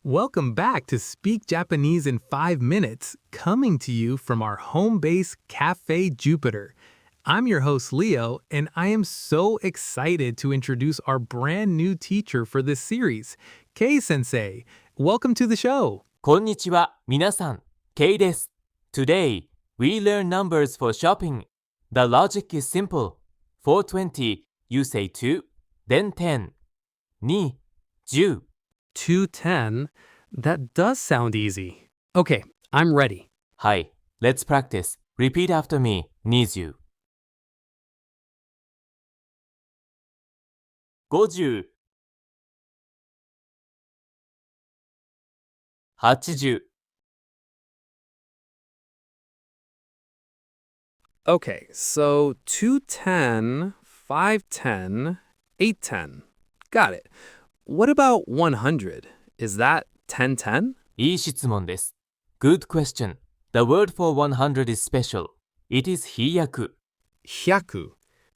Welcome back to Speak Japanese in 5 Minutes, coming to you from our home base, Cafe Jupiter. I'm your host, Leo, and I am so excited to introduce our brand new teacher for this series, Kei Sensei. Welcome to the show. こんにちは、皆さん、Kei です。Today, we learn numbers for shopping. The logic is simple. 420, you say 2, then 10. 2, 10. 210? That does sound easy. Okay, I'm ready. はい、let's practice. Repeat after me, 20. 50 80 Okay, so 210, 510, 810. Got it. What about 100? Is that 1010? いい質問です。Good question. The word for 100 is special. It is 飛躍 Hyaku.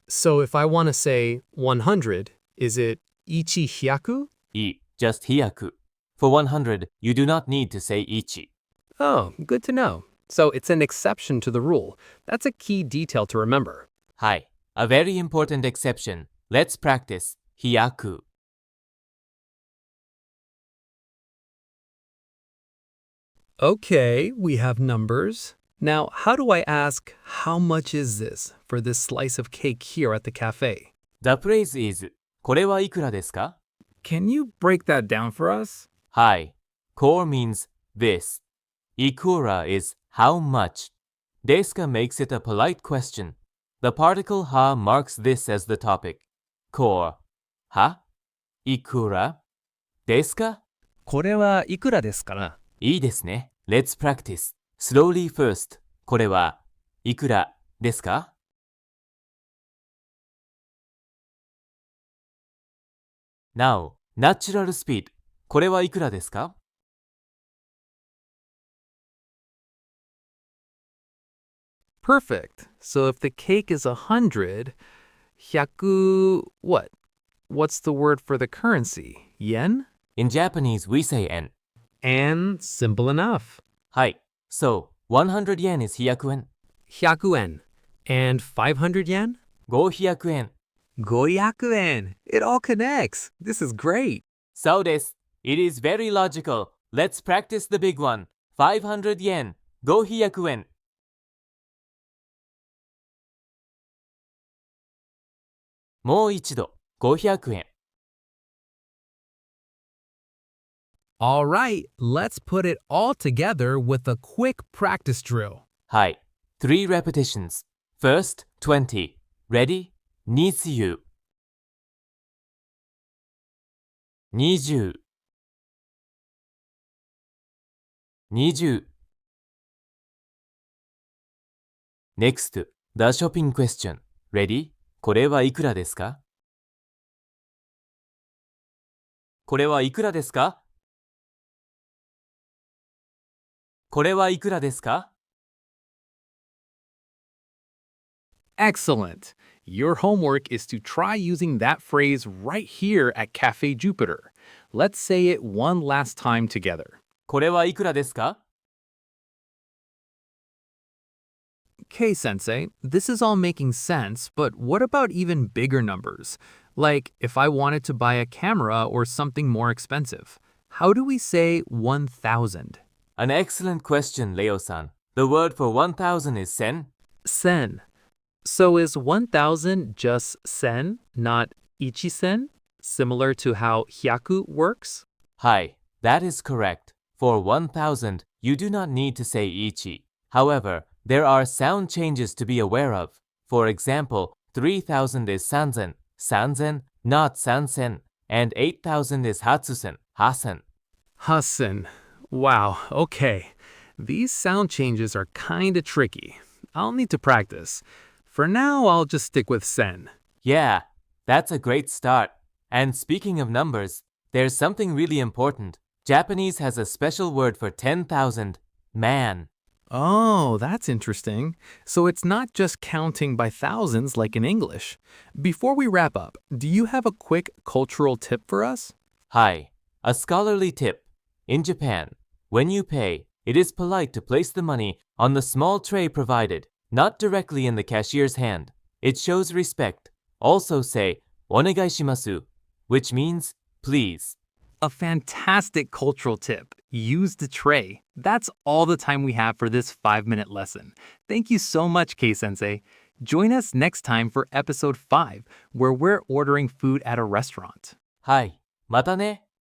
So if I want to say 100, is it ichi hyaku? いい just 飛躍 For 100, you do not need to say 1. Oh, good to know. So it's an exception to the rule. That's a key detail to remember. はい。A very important exception. Let's practice. 飛躍 Okay, we have numbers. Now, how do I ask, how much is this for this slice of cake here at the cafe? The phrase is これはいくらですか Can you break that down for us? はい。Core means this. Ikura is how much. Deska makes it a polite question. The particle ha marks this as the topic. Core. Ha? Ikura? Deska? これはいくらですかな?いいですね。Let's practice. Slowly first. これはいくらですか Now, natural speed. これはいくらですか Perfect. So if the cake is 100, hyaku, what? What's the word for the currency? Yen? In Japanese, we say yen. And simple enough. はい。So, 100 yen is 100円。100 yen. And 500 yen? 500円。500 yen. It all connects. This is great. そうです。It is very logical. Let's practice the big one. 500 yen. 500円。もう一度。500円。All right, let's put it all together with a quick practice drill. はい。3 repetitions. First, 20. Ready? Needs you. 20 20 Next, the shopping question. Ready? これはいくらですかこれはいくらですかこれはいくらですか Excellent. Your homework is to try using that phrase right here at Cafe Jupiter. Let's say it one last time together. これはいくらですか Okay, Sensei, this is all making sense, but what about even bigger numbers? Like if I wanted to buy a camera or something more expensive. How do we say 1,000? An excellent question, Leo-san. The word for 1,000 is sen. Sen. So is 1,000 just sen, not ichi-sen? Similar to how hyaku works? Hi, that is correct. For 1,000, you do not need to say ichi. However, there are sound changes to be aware of. For example, 3,000 is sanzen, sanzen, not sansen, and 8,000 is hatsusen, hasen. Hasen. Wow, okay. These sound changes are kinda tricky. I'll need to practice. For now, I'll just stick with sen. Yeah, that's a great start. And speaking of numbers, there's something really important. Japanese has a special word for 10,000, man. Oh, that's interesting. So it's not just counting by thousands like in English. Before we wrap up, do you have a quick cultural tip for us? Hi, a scholarly tip. In Japan, when you pay, it is polite to place the money on the small tray provided, not directly in the cashier's hand. It shows respect. Also say, お願いします, which means please. A fantastic cultural tip. Use the tray. That's all the time we have for this 5-minute lesson. Thank you so much, Kei-sensei. Join us next time for episode 5, where we're ordering food at a restaurant. はい、またね。